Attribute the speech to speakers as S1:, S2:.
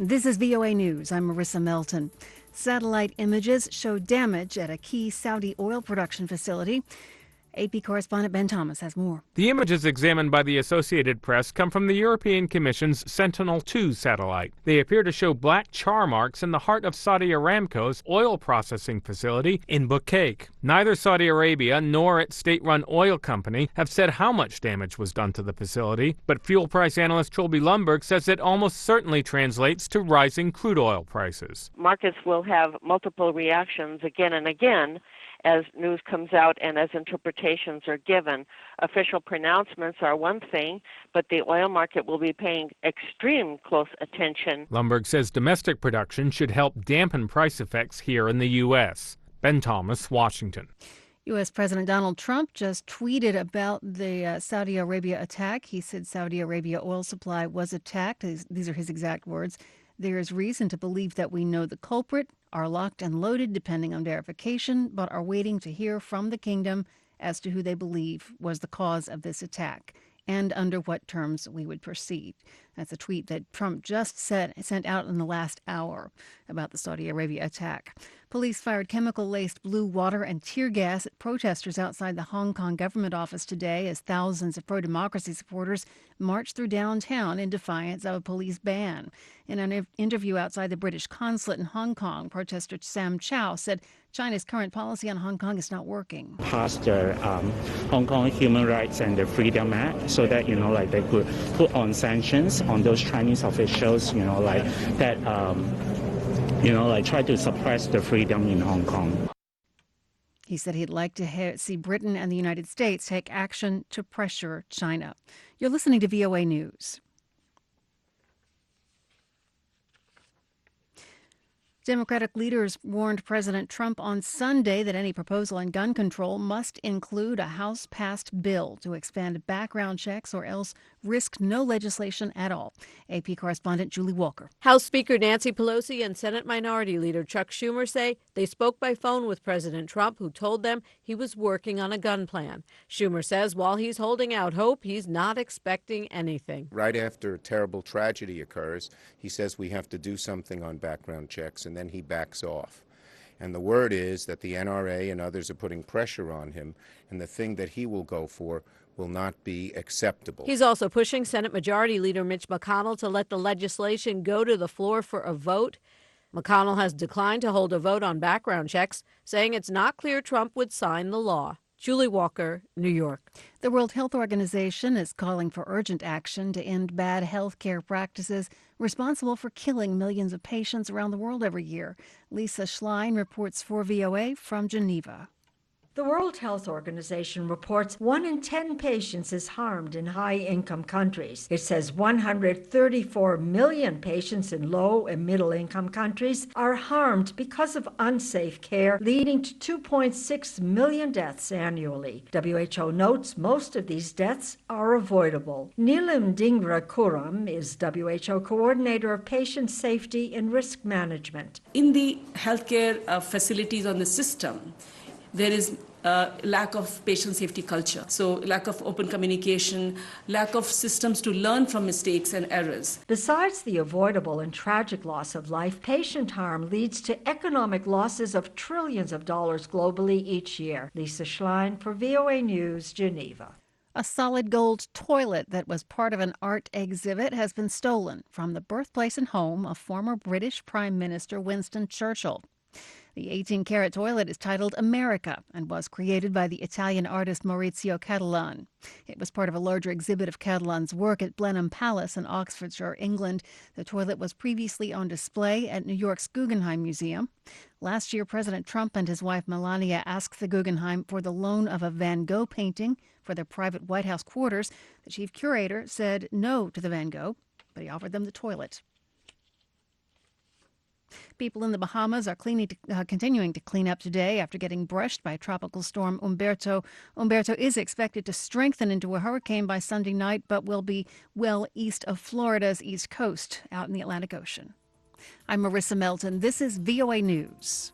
S1: This is VOA News. I'm Marissa Melton. Satellite images show damage at a key Saudi oil production facility. AP correspondent Ben Thomas has more.
S2: The images examined by the Associated Press come from the European Commission's Sentinel-2 satellite. They appear to show black char marks in the heart of Saudi Aramco's oil processing facility in Bukaik. Neither Saudi Arabia nor its state-run oil company have said how much damage was done to the facility, but fuel price analyst Trilby Lundberg says it almost certainly translates to rising crude oil prices.
S3: Markets will have multiple reactions again and again as news comes out and as interpretations are given. Official pronouncements are one thing, but the oil market will be paying extreme close attention.
S2: Lundberg says domestic production should help dampen price effects here in the U.S. Ben Thomas, Washington.
S1: U.S. President Donald Trump just tweeted about the Saudi Arabia attack. He said Saudi Arabia oil supply was attacked. These are his exact words. There is reason to believe that we know the culprit, are locked and loaded depending on verification, but are waiting to hear from the kingdom as to who they believe was the cause of this attack and under what terms we would proceed. That's a tweet that Trump just sent out in the last hour about the Saudi Arabia attack. Police fired chemical-laced blue water and tear gas at protesters outside the Hong Kong government office today as thousands of pro-democracy supporters marched through downtown in defiance of a police ban. In an interview outside the British consulate in Hong Kong, protester Sam Chow said China's current policy on Hong Kong is not working.
S4: Passed the Hong Kong Human Rights and the Freedom Act so that, they could put on sanctions on those Chinese officials, that try to suppress the freedom in Hong Kong.
S1: He said he'd like to see Britain and the United States take action to pressure China. You're listening to VOA News. Democratic leaders warned President Trump on Sunday that any proposal on gun control must include a House-passed bill to expand background checks or else risk no legislation at all. AP correspondent Julie Walker.
S5: House Speaker Nancy Pelosi and Senate Minority Leader Chuck Schumer say they spoke by phone with President Trump, who told them he was working on a gun plan. Schumer says while he's holding out hope, he's not expecting anything.
S6: Right after a terrible tragedy occurs, he says we have to do something on background checks, and then he backs off. And the word is that the NRA and others are putting pressure on him, and the thing that he will go for will not be acceptable.
S5: He's also pushing Senate Majority Leader Mitch McConnell to let the legislation go to the floor for a vote. McConnell has declined to hold a vote on background checks, saying it's not clear Trump would sign the law. Julie Walker, New York.
S1: The World Health Organization is calling for urgent action to end bad health care practices responsible for killing millions of patients around the world every year. Lisa Schlein reports for VOA from Geneva.
S7: The World Health Organization reports 1 in 10 patients is harmed in high-income countries. It says 134 million patients in low- and middle-income countries are harmed because of unsafe care, leading to 2.6 million deaths annually. WHO notes most of these deaths are avoidable. Neelam Dhingra Kuram is WHO Coordinator of Patient Safety and Risk Management.
S8: In the healthcare facilities on the system, there is lack of patient safety culture. So lack of open communication, lack of systems to learn from mistakes and errors.
S7: Besides the avoidable and tragic loss of life, patient harm leads to economic losses of trillions of dollars globally each year. Lisa Schlein for VOA News, Geneva.
S1: A solid gold toilet that was part of an art exhibit has been stolen from the birthplace and home of former British Prime Minister Winston Churchill. The 18-carat toilet is titled America and was created by the Italian artist Maurizio Cattelan. It was part of a larger exhibit of Cattelan's work at Blenheim Palace in Oxfordshire, England. The toilet was previously on display at New York's Guggenheim Museum. Last year, President Trump and his wife Melania asked the Guggenheim for the loan of a Van Gogh painting for their private White House quarters. The chief curator said no to the Van Gogh, but he offered them the toilet. People in the Bahamas are continuing to clean up today after getting brushed by tropical storm Umberto. Umberto is expected to strengthen into a hurricane by Sunday night, but will be well east of Florida's east coast, out in the Atlantic Ocean. I'm Marissa Melton. This is VOA News.